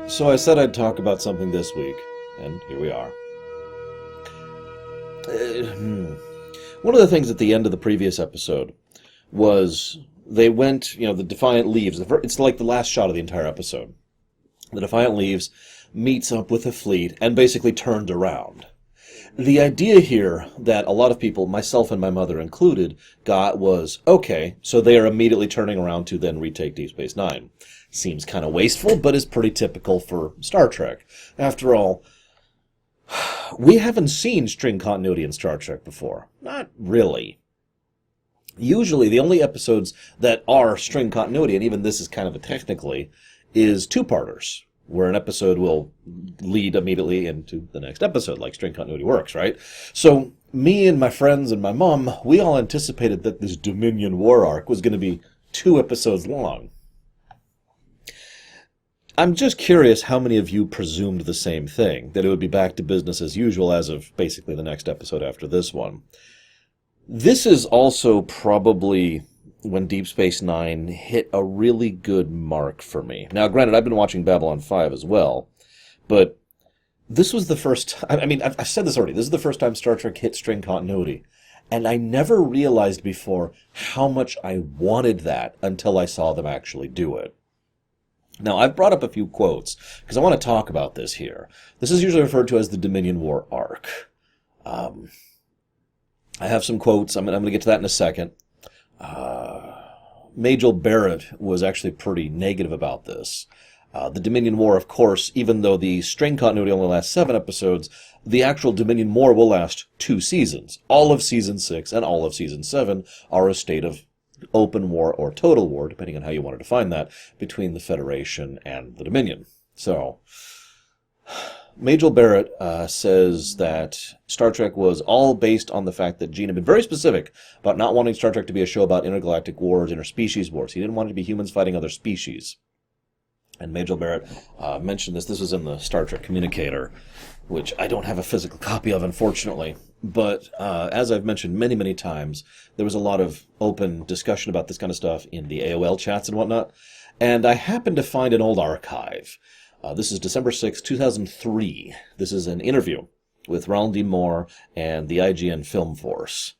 So I said I'd talk about something this week, and here we are. One of the things at the end of the previous episode was they went, the Defiant leaves. It's like the last shot of the entire episode. The Defiant leaves, meets up with the fleet, and basically turned around. The idea here that a lot of people, myself and my mother included, got was, okay, so they are immediately turning around to then retake Deep Space Nine. Seems kind of wasteful, but is pretty typical for Star Trek. After all, we haven't seen string continuity in Star Trek before. Not really. Usually, the only episodes that are string continuity, and even this is kind of a technically, is two-parters, where an episode will lead immediately into the next episode, like string continuity works, right? So, me and my friends and my mom, we all anticipated that this Dominion War arc was going to be 2 episodes long. I'm just curious how many of you presumed the same thing, that it would be back to business as usual as of basically the next episode after this one. This is also probably when Deep Space Nine hit a really good mark for me. Now, granted, I've been watching Babylon 5 as well, but this was the first time, I've said this already, this is the first time Star Trek hit string continuity, and I never realized before how much I wanted that until I saw them actually do it. Now, I've brought up a few quotes, because I want to talk about this here. This is usually referred to as the Dominion War arc. I have some quotes. I'm going to get to that in a second. Majel Barrett was actually pretty negative about this. The Dominion War, of course, even though the string continuity only lasts 7 episodes, the actual Dominion War will last 2 seasons. All of Season 6 and all of Season 7 are a state of open war or total war, depending on how you want to define that, between the Federation and the Dominion. So, Majel Barrett says that Star Trek was all based on the fact that Gene had been very specific about not wanting Star Trek to be a show about intergalactic wars, interspecies wars. He didn't want it to be humans fighting other species. And Majel Barrett mentioned this. This was in the Star Trek Communicator, which I don't have a physical copy of, unfortunately. But as I've mentioned many, many times, there was a lot of open discussion about this kind of stuff in the AOL chats and whatnot. And I happened to find an old archive. This is December 6, 2003. This is an interview with Ronald D. Moore and the IGN Film Force.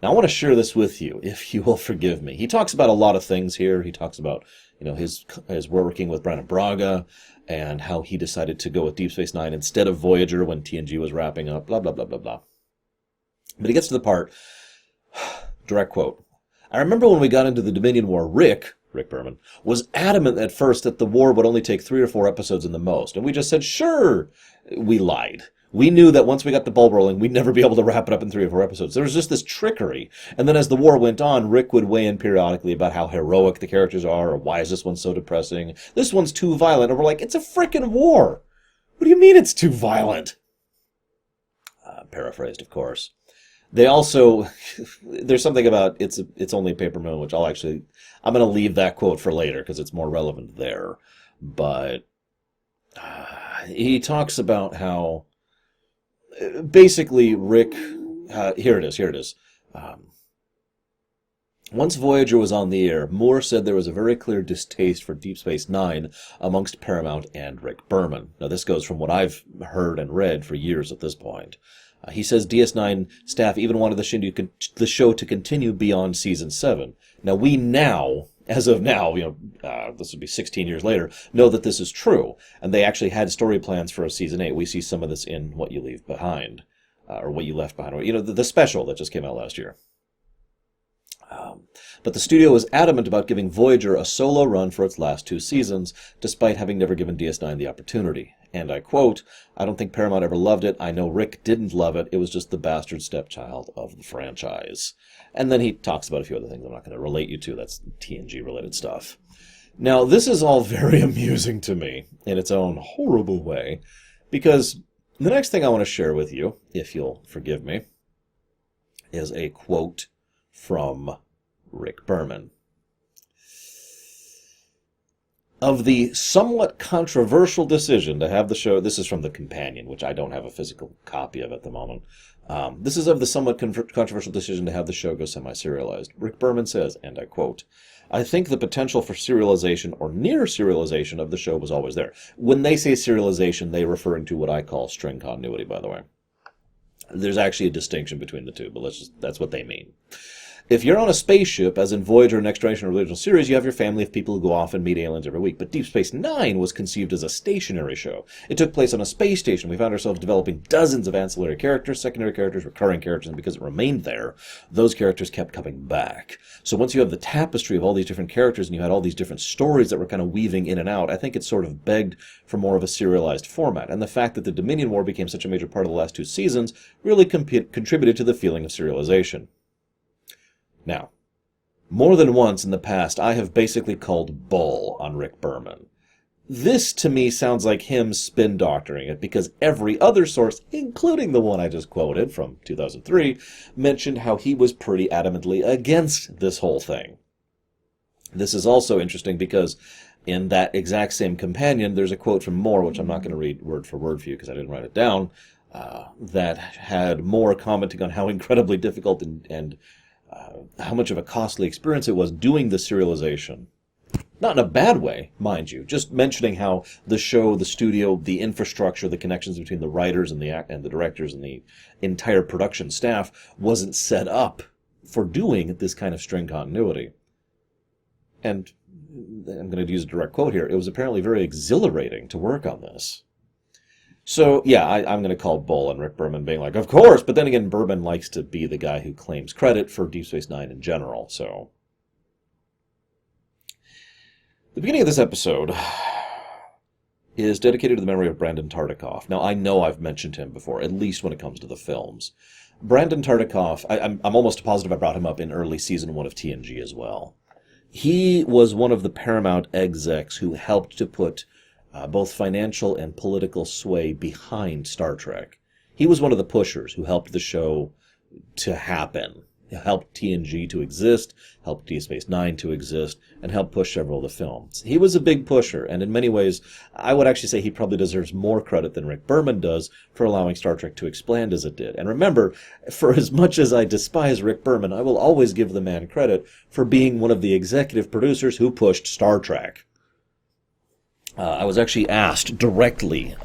Now, I want to share this with you, if you will forgive me. He talks about a lot of things here. He talks about, his working with Brannon Braga and how he decided to go with Deep Space Nine instead of Voyager when TNG was wrapping up, blah, blah, blah, blah, blah. But he gets to the part, direct quote, "I remember when we got into the Dominion War, Rick Berman, was adamant at first that the war would only take 3 or 4 episodes in the most. And we just said, sure. We lied. We knew that once we got the ball rolling, we'd never be able to wrap it up in 3 or 4 episodes. There was just this trickery. And then as the war went on, Rick would weigh in periodically about how heroic the characters are, or why is this one so depressing? This one's too violent. And we're like, it's a frickin' war. What do you mean it's too violent?" Paraphrased, of course. They also, there's something about it's only a paper moon, which I'm going to leave that quote for later because it's more relevant there. But he talks about how basically Rick, here it is. Once Voyager was on the air, Moore said there was a very clear distaste for Deep Space Nine amongst Paramount and Rick Berman. Now, this goes from what I've heard and read for years at this point. He says DS9 staff even wanted the show to continue beyond Season 7. Now, as of now, this would be 16 years later, know that this is true. And they actually had story plans for a Season 8. We see some of this in What You Leave Behind, or What You Left Behind, or, the special that just came out last year. But the studio was adamant about giving Voyager a solo run for its last 2 seasons, despite having never given DS9 the opportunity. And I quote, "I don't think Paramount ever loved it. I know Rick didn't love it. It was just the bastard stepchild of the franchise." And then he talks about a few other things I'm not going to relate you to. That's TNG-related stuff. Now, this is all very amusing to me in its own horrible way, because the next thing I want to share with you, if you'll forgive me, is a quote from Rick Berman. Of the somewhat controversial decision to have the show, this is from the companion, which I don't have a physical copy of at the moment. This is of the somewhat controversial decision to have the show go semi-serialized. Rick Berman says, and I quote, "I think the potential for serialization or near serialization of the show was always there." When they say serialization, they're referring to what I call string continuity, by the way. There's actually a distinction between the two, but that's what they mean. If you're on a spaceship, as in Voyager, Next Generation, or original series, you have your family of people who go off and meet aliens every week. But Deep Space Nine was conceived as a stationary show. It took place on a space station. We found ourselves developing dozens of ancillary characters, secondary characters, recurring characters, and because it remained there, those characters kept coming back. So once you have the tapestry of all these different characters and you had all these different stories that were kind of weaving in and out, I think it sort of begged for more of a serialized format. And the fact that the Dominion War became such a major part of the last two seasons really contributed to the feeling of serialization. Now, more than once in the past, I have basically called bull on Rick Berman. This, to me, sounds like him spin-doctoring it, because every other source, including the one I just quoted from 2003, mentioned how he was pretty adamantly against this whole thing. This is also interesting because in that exact same companion, there's a quote from Moore, which I'm not going to read word for word for you because I didn't write it down, that had Moore commenting on how incredibly difficult and how much of a costly experience it was doing the serialization. Not in a bad way, mind you, just mentioning how the show, the studio, the infrastructure, the connections between the writers and the directors and the entire production staff wasn't set up for doing this kind of string continuity. And I'm going to use a direct quote here, it was apparently very exhilarating to work on this. So, yeah, I'm going to call bull on Rick Berman being like, of course, but then again, Berman likes to be the guy who claims credit for Deep Space Nine in general, so. The beginning of this episode is dedicated to the memory of Brandon Tartikoff. Now, I know I've mentioned him before, at least when it comes to the films. Brandon Tartikoff, I'm almost positive I brought him up in early season 1 of TNG as well. He was one of the Paramount execs who helped to put both financial and political sway behind Star Trek. He was one of the pushers who helped the show to happen, helped TNG to exist, helped Deep Space Nine to exist, and helped push several of the films. He was a big pusher, and in many ways, I would actually say he probably deserves more credit than Rick Berman does for allowing Star Trek to expand as it did. And remember, for as much as I despise Rick Berman, I will always give the man credit for being one of the executive producers who pushed Star Trek. I was actually asked directly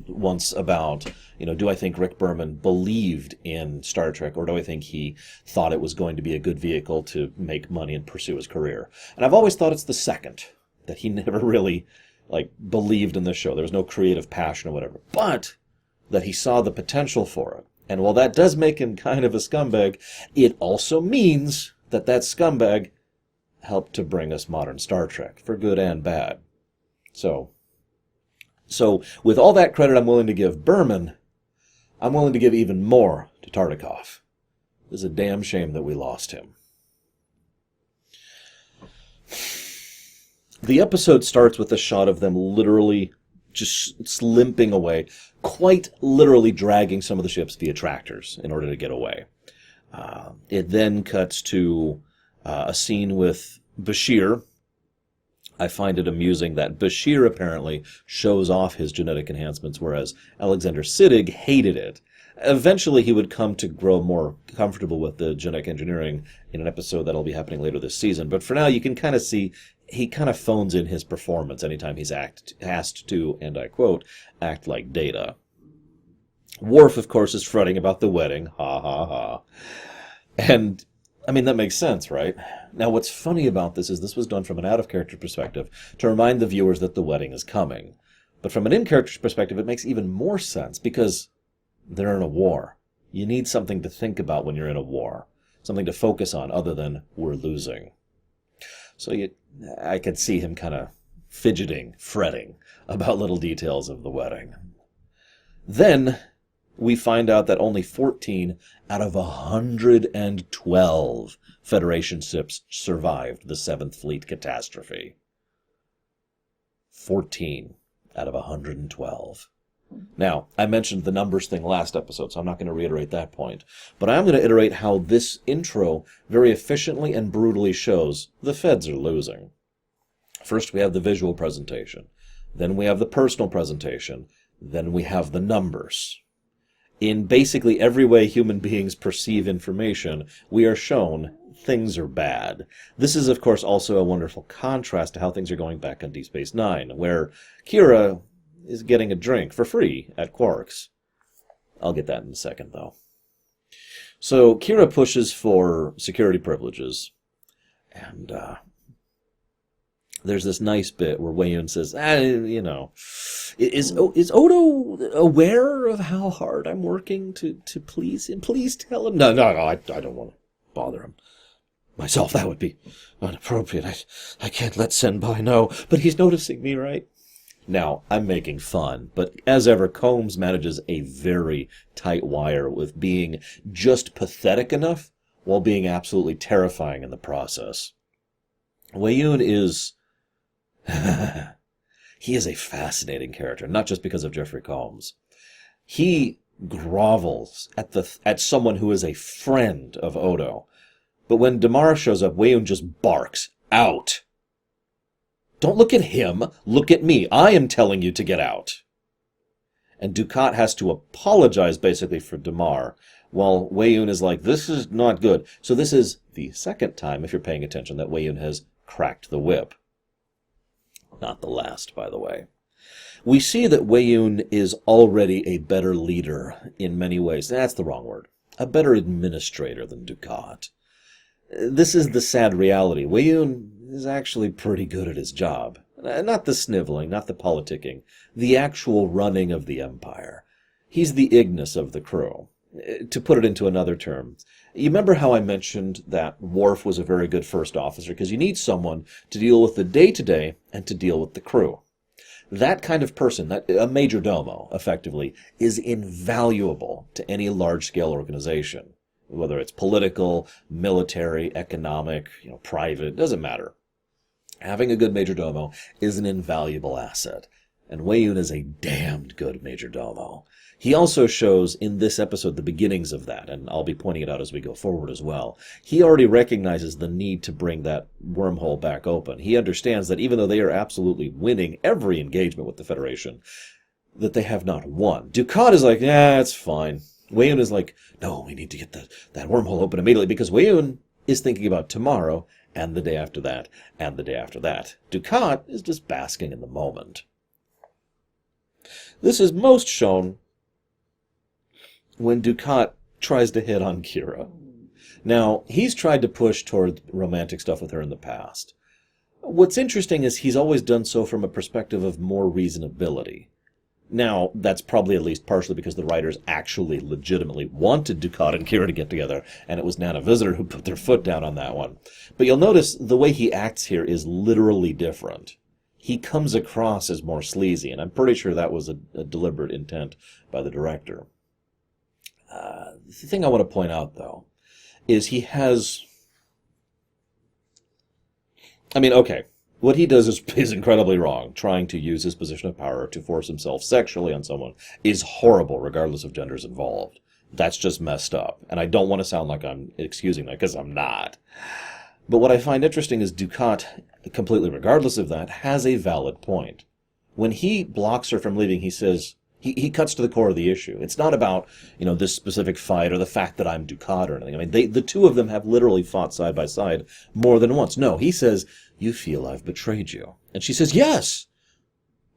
once about, do I think Rick Berman believed in Star Trek, or do I think he thought it was going to be a good vehicle to make money and pursue his career? And I've always thought it's the second, that he never really, believed in the show. There was no creative passion or whatever, but that he saw the potential for it. And while that does make him kind of a scumbag, it also means that scumbag helped to bring us modern Star Trek, for good and bad. So with all that credit I'm willing to give Berman, I'm willing to give even more to Tartikoff. It's a damn shame that we lost him. The episode starts with a shot of them literally just limping away, quite literally dragging some of the ships via tractors in order to get away. It then cuts to a scene with Bashir. I find it amusing that Bashir apparently shows off his genetic enhancements, whereas Alexander Siddig hated it. Eventually, he would come to grow more comfortable with the genetic engineering in an episode that'll be happening later this season. But for now, you can kind of see he kind of phones in his performance anytime he's asked to, and I quote, act like Data. Worf, of course, is fretting about the wedding. Ha, ha, ha. And that makes sense, right? Now, what's funny about this is this was done from an out-of-character perspective to remind the viewers that the wedding is coming. But from an in-character perspective, it makes even more sense because they're in a war. You need something to think about when you're in a war, something to focus on other than we're losing. So I could see him kind of fidgeting, fretting about little details of the wedding. Then we find out that only 14 out of 112 Federation ships survived the 7th Fleet catastrophe. 14 out of 112. Now, I mentioned the numbers thing last episode, so I'm not going to reiterate that point. But I am going to iterate how this intro very efficiently and brutally shows the Feds are losing. First we have the visual presentation, then we have the personal presentation, then we have the numbers. In basically every way human beings perceive information, we are shown things are bad. This is, of course, also a wonderful contrast to how things are going back on Deep Space Nine, where Kira is getting a drink for free at Quark's. I'll get that in a second, though. So Kira pushes for security privileges, and there's this nice bit where Wei-Yun says, is Odo aware of how hard I'm working to please him? Please tell him. No, I don't want to bother him myself. That would be inappropriate. I can't let Senpai know, but he's noticing me, right? Now, I'm making fun, but as ever, Combs manages a very tight wire with being just pathetic enough while being absolutely terrifying in the process. Wei-Yun is... he is a fascinating character, not just because of Jeffrey Combs. He grovels at someone who is a friend of Odo. But when Damar shows up, Wei-Yun just barks, "Out!" Don't look at him, look at me. I am telling you to get out. And Dukat has to apologize, basically, for Damar, while Wei-Yun is like, this is not good. So this is the second time, if you're paying attention, that Wei-Yun has cracked the whip. Not the last, by the way. We see that Wei-Yun is already a better leader in many ways. That's the wrong word. A better administrator than Dukat. This is the sad reality. Wei-Yun is actually pretty good at his job. Not the sniveling, not the politicking. The actual running of the Empire. He's the Ignis of the crew. To put it into another term, you remember how I mentioned that Worf was a very good first officer? Because you need someone to deal with the day-to-day and to deal with the crew. That kind of person, a major domo, effectively, is invaluable to any large-scale organization. Whether it's political, military, economic, private, doesn't matter. Having a good major domo is an invaluable asset. And Wei-Yun is a damned good major domo. He also shows in this episode the beginnings of that, and I'll be pointing it out as we go forward as well. He already recognizes the need to bring that wormhole back open. He understands that even though they are absolutely winning every engagement with the Federation, that they have not won. Dukat is like, yeah, it's fine. Wei-Yun is like, no, we need to get that wormhole open immediately, because Wei-Yun is thinking about tomorrow, and the day after that, and the day after that. Dukat is just basking in the moment. This is most shown when Dukat tries to hit on Kira. Now, he's tried to push toward romantic stuff with her in the past. What's interesting is he's always done so from a perspective of more reasonability. Now, that's probably at least partially because the writers actually legitimately wanted Dukat and Kira to get together, and it was Nana Visitor who put their foot down on that one. But you'll notice the way he acts here is literally different. He comes across as more sleazy, and I'm pretty sure that was a deliberate intent by the director. The thing I want to point out, though, is he has... what he does is incredibly wrong. Trying to use his position of power to force himself sexually on someone is horrible, regardless of genders involved. That's just messed up. And I don't want to sound like I'm excusing that, because I'm not. But what I find interesting is Dukat, completely regardless of that, has a valid point. When he blocks her from leaving, he says... He cuts to the core of the issue. It's not about, this specific fight or the fact that I'm Dukat or anything. The two of them have literally fought side by side more than once. No, he says, you feel I've betrayed you. And she says, yes.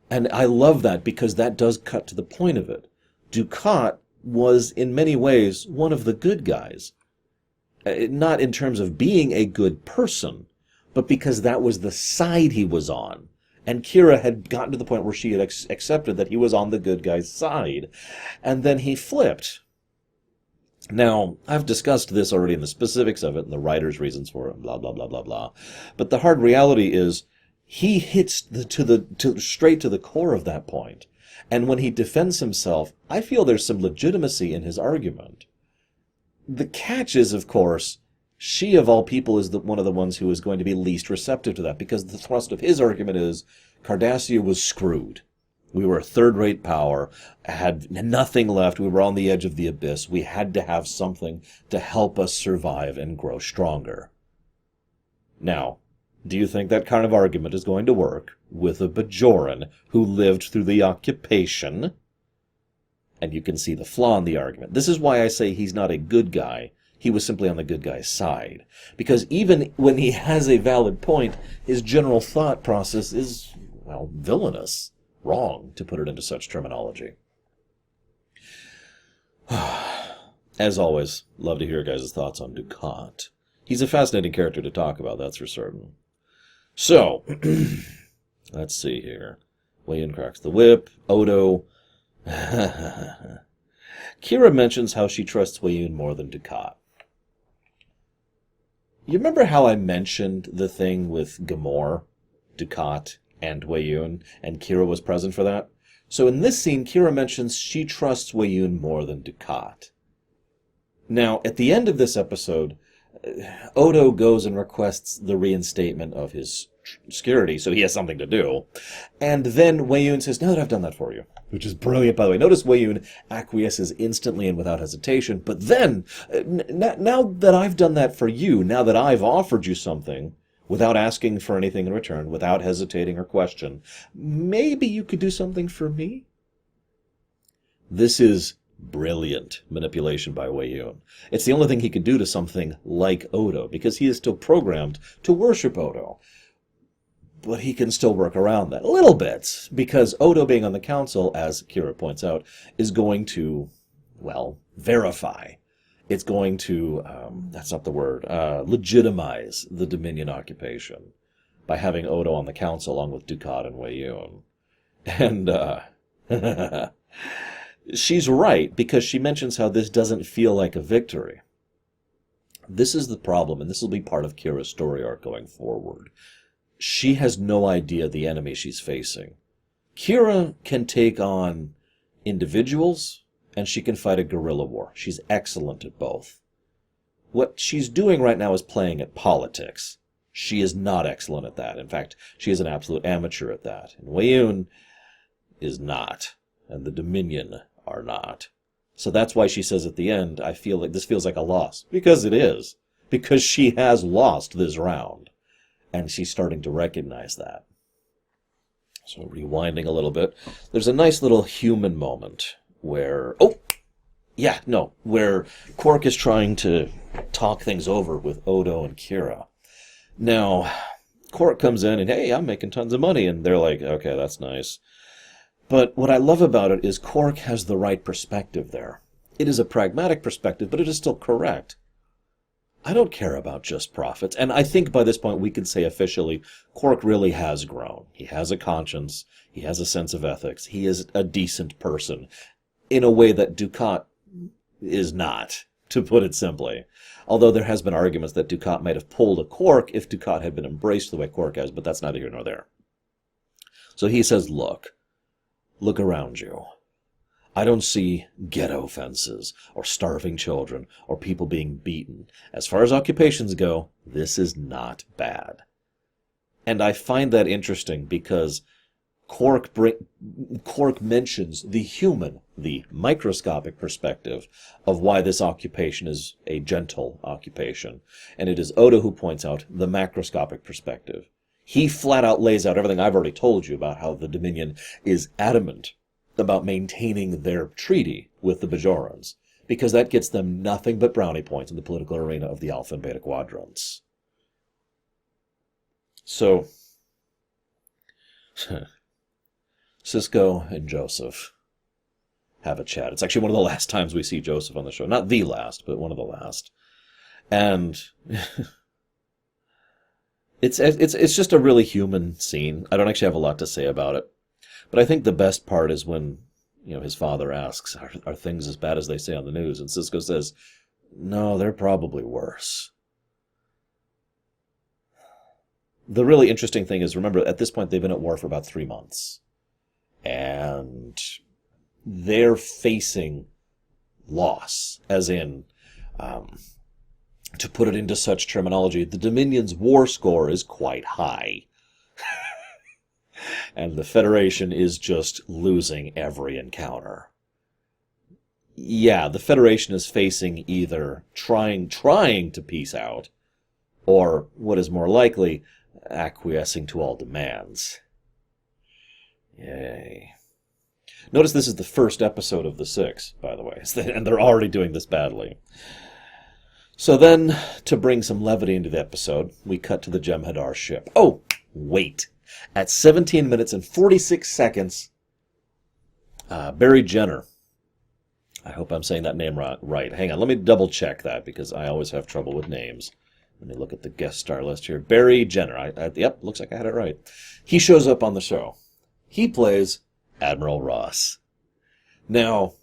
And I love that because that does cut to the point of it. Dukat was, in many ways, one of the good guys. Not in terms of being a good person, but because that was the side he was on. And Kira had gotten to the point where she had accepted that he was on the good guy's side. And then he flipped. Now, I've discussed this already in the specifics of it and the writer's reasons for it, blah, blah, blah, blah, blah. But the hard reality is he hits straight to the core of that point. And when he defends himself, I feel there's some legitimacy in his argument. The catch is, of course... She, of all people, is one of the ones who is going to be least receptive to that, because the thrust of his argument is Cardassia was screwed. We were a third-rate power, had nothing left, we were on the edge of the abyss, we had to have something to help us survive and grow stronger. Now, Do you think that kind of argument is going to work with a Bajoran who lived through the occupation? And you can see the flaw in the argument. This is why I say he's not a good guy. He was simply on the good guy's side. Because even when he has a valid point, his general thought process is, well, villainous. Wrong, to put it into such terminology. As always, love to hear your guys' thoughts on Dukat. He's a fascinating character to talk about, that's for certain. So, let's see here. Wei-Yun cracks the whip. Odo. Kira mentions how she trusts Wei-Yun more than Dukat. You remember how I mentioned the thing with Gamor, Dukat, and Wei-Yun, and Kira was present for that? So in this scene, Kira mentions she trusts Wei-Yun more than Dukat. Now, at the end of this episode, Odo goes and requests the reinstatement of his security, so he has something to do. And then Wei-Yun says, "No, I've done that for you." Which is brilliant, by the way. Notice Wei-Yun acquiesces instantly and without hesitation. But then, now that I've done that for you, now that I've offered you something, without asking for anything in return, without hesitating or question, maybe you could do something for me? This is brilliant manipulation by Wei-Yun. It's the only thing he could do to something like Odo, because he is still programmed to worship Odo. But he can still work around that a little bit, because Odo being on the council, as Kira points out, is going to, well, verify. It's going to, that's not the word, legitimize the Dominion occupation by having Odo on the council along with Dukat and Wei-Yun. And, she's right, because she mentions how this doesn't feel like a victory. This is the problem, and this will be part of Kira's story arc going forward. She has no idea the enemy she's facing. Kira can take on individuals, and she can fight a guerrilla war. She's excellent at both. What she's doing right now is playing at politics. She is not excellent at that. In fact, she is an absolute amateur at that. And Wei-Yun is not, and the Dominion are not. So that's why she says at the end, I feel like this feels like a loss. Because it is. Because she has lost this round. And she's starting to recognize that. So rewinding a little bit, there's a nice little human moment where, where Quark is trying to talk things over with Odo and Kira. Now, Quark comes in and, hey, I'm making tons of money, and they're like, okay, that's nice. But what I love about it is Quark has the right perspective there. It is a pragmatic perspective, but it is still correct. I don't care about just profits. And I think by this point we can say officially, Quark really has grown. He has a conscience. He has a sense of ethics. He is a decent person in a way that Dukat is not, to put it simply. Although there has been arguments that Dukat might have pulled a Quark if Dukat had been embraced the way Quark has, but that's neither here nor there. So he says, look around you. I don't see ghetto fences, or starving children, or people being beaten. As far as occupations go, this is not bad. And I find that interesting because Quark mentions the human, the microscopic perspective of why this occupation is a gentle occupation. And it is Odo who points out the macroscopic perspective. He flat out lays out everything I've already told you about how the Dominion is adamant about maintaining their treaty with the Bajorans, because that gets them nothing but brownie points in the political arena of the Alpha and Beta Quadrants. So, Sisko and Joseph have a chat. It's actually one of the last times we see Joseph on the show. Not the last, but one of the last. And it's just a really human scene. I don't actually have a lot to say about it. But I think the best part is when, his father asks, are things as bad as they say on the news? And Sisko says, no, they're probably worse. The really interesting thing is, remember, at this point, they've been at war for about 3 months. And they're facing loss, as in, to put it into such terminology, the Dominion's war score is quite high. And the Federation is just losing every encounter. Yeah, the Federation is facing either trying to peace out, or, what is more likely, acquiescing to all demands. Yay. Notice this is the first episode of the 6, by the way, and they're already doing this badly. So then, to bring some levity into the episode, we cut to the Jem'Hadar ship. Oh, wait. At 17 minutes and 46 seconds, Barry Jenner. I hope I'm saying that name right. Hang on, let me double check that, because I always have trouble with names. Let me look at the guest star list here. Barry Jenner. Yep, looks like I had it right. He shows up on the show. He plays Admiral Ross. Now,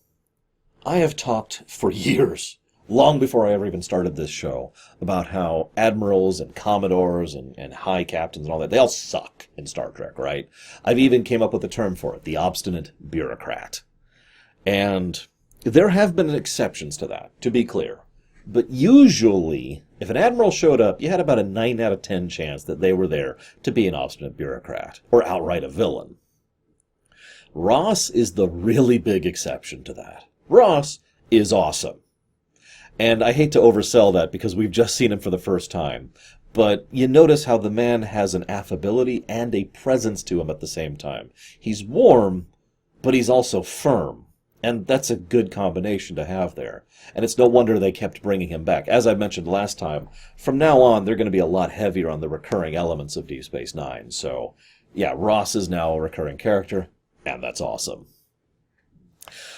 I have talked for years, long before I ever even started this show, about how admirals and commodores and high captains and all that, they all suck in Star Trek, right? I've even came up with a term for it, the obstinate bureaucrat. And there have been exceptions to that, to be clear. But usually, if an admiral showed up, you had about a 9 out of 10 chance that they were there to be an obstinate bureaucrat, or outright a villain. Ross is the really big exception to that. Ross is awesome. And I hate to oversell that because we've just seen him for the first time. But you notice how the man has an affability and a presence to him at the same time. He's warm, but he's also firm. And that's a good combination to have there. And it's no wonder they kept bringing him back. As I mentioned last time, from now on, they're going to be a lot heavier on the recurring elements of Deep Space Nine. So, yeah, Ross is now a recurring character, and that's awesome.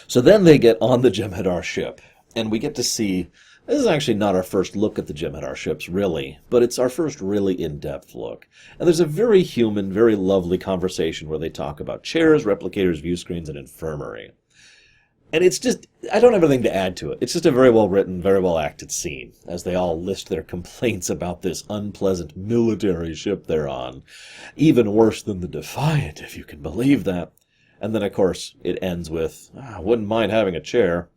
So then they get on the Jem'Hadar ship, and we get to see... This is actually not our first look at the Jem'Hadar ships, really, but it's our first really in-depth look. And there's a very human, very lovely conversation where they talk about chairs, replicators, view screens, and infirmary. And it's just, I don't have anything to add to it. It's just a very well-written, very well-acted scene, as they all list their complaints about this unpleasant military ship they're on. Even worse than the Defiant, if you can believe that. And then, of course, it ends with, I wouldn't mind having a chair,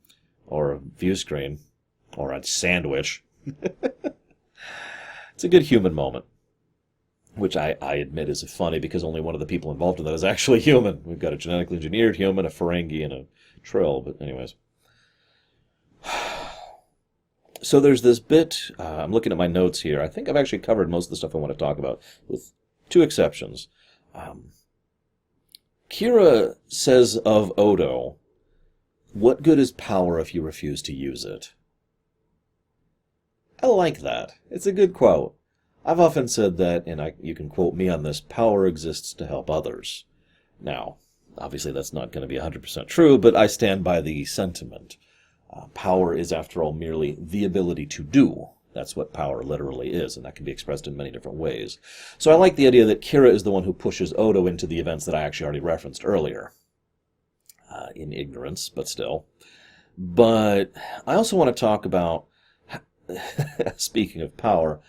or a view screen, or a sandwich. It's a good human moment, which I admit is funny because only one of the people involved in that is actually human. We've got a genetically engineered human, a Ferengi, and a Trill, but anyways. So there's this bit, I'm looking at my notes here. I think I've actually covered most of the stuff I want to talk about, with two exceptions. Kira says of Odo, "What good is power if you refuse to use it?" I like that. It's a good quote. I've often said that, and you can quote me on this, power exists to help others. Now, obviously that's not going to be 100% true, but I stand by the sentiment. Power is, after all, merely the ability to do. That's what power literally is, and that can be expressed in many different ways. So I like the idea that Kira is the one who pushes Odo into the events that I actually already referenced earlier. In ignorance, but still. But I also want to talk about, speaking of power,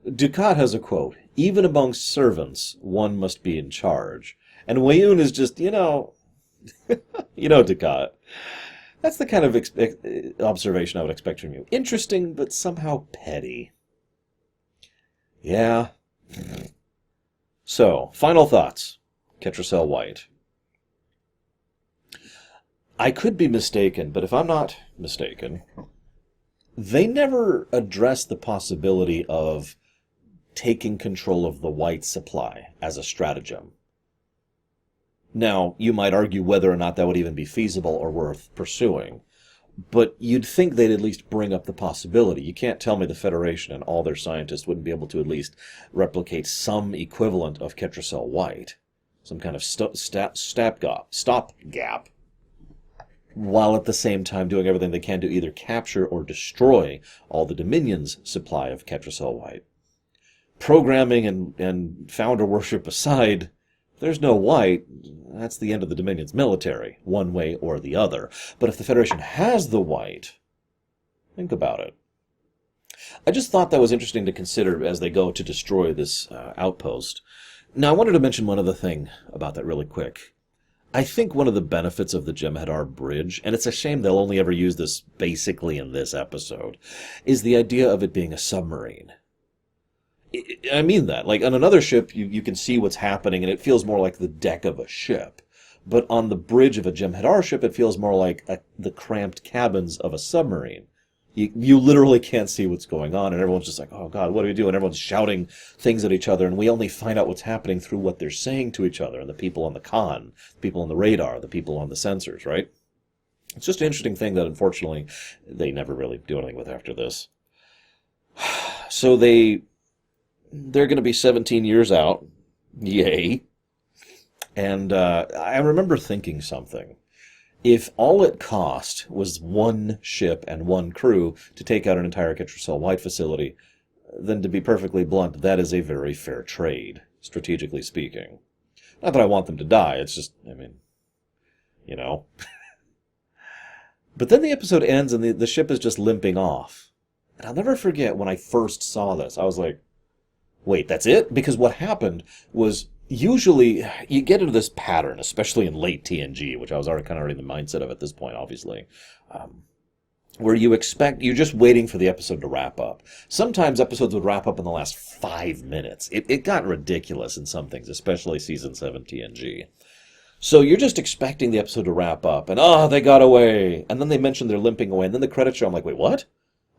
Dukat has a quote, "Even amongst servants, one must be in charge." And Weyoun is just, Dukat. That's the kind of observation I would expect from you. Interesting, but somehow petty. Yeah. So, final thoughts. Ketracel White. I could be mistaken, but if I'm not mistaken, they never address the possibility of taking control of the White supply as a stratagem. Now, you might argue whether or not that would even be feasible or worth pursuing, but you'd think they'd at least bring up the possibility. You can't tell me the Federation and all their scientists wouldn't be able to at least replicate some equivalent of Ketracel White, some kind of stopgap, while at the same time doing everything they can to either capture or destroy all the Dominion's supply of Ketracel White. Programming and founder worship aside, there's no White, that's the end of the Dominion's military, one way or the other. But if the Federation has the White, think about it. I just thought that was interesting to consider as they go to destroy this outpost. Now, I wanted to mention one other thing about that really quick. I think one of the benefits of the Jem'Hadar bridge, and it's a shame they'll only ever use this basically in this episode, is the idea of it being a submarine. I mean that. Like, on another ship, you can see what's happening, and it feels more like the deck of a ship. But on the bridge of a Jem'Hadar ship, it feels more like the cramped cabins of a submarine. You literally can't see what's going on, and everyone's just like, oh God, what do we do? And everyone's shouting things at each other, and we only find out what's happening through what they're saying to each other, and the people on the con, the people on the radar, the people on the sensors, right? It's just an interesting thing that, unfortunately, they never really do anything with after this. So they're going to be 17 years out. Yay. And I remember thinking something. If all it cost was one ship and one crew to take out an entire Ketracel-wide facility, then to be perfectly blunt, that is a very fair trade, strategically speaking. Not that I want them to die, it's just, I mean, you know. But then the episode ends and the ship is just limping off. And I'll never forget when I first saw this. I was like, wait, that's it? Because what happened was, usually you get into this pattern, especially in late TNG, which I was already in the mindset of at this point, obviously, where you're just waiting for the episode to wrap up. Sometimes episodes would wrap up in the last 5 minutes. It got ridiculous in some things, especially Season 7 TNG. So you're just expecting the episode to wrap up, and they got away, and then they mentioned they're limping away, and then the credits show, I'm like, wait, what?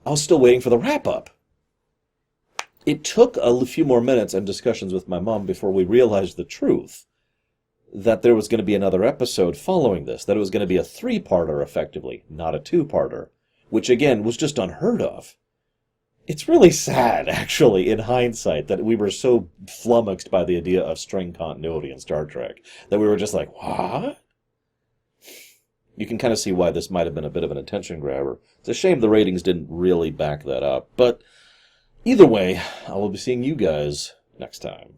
I was still waiting for the wrap-up. It took a few more minutes and discussions with my mom before we realized the truth, that there was going to be another episode following this, that it was going to be a 3-parter, effectively, not a 2-parter, which, again, was just unheard of. It's really sad, actually, in hindsight, that we were so flummoxed by the idea of string continuity in Star Trek, that we were just like, what? You can kind of see why this might have been a bit of an attention grabber. It's a shame the ratings didn't really back that up, but either way, I will be seeing you guys next time.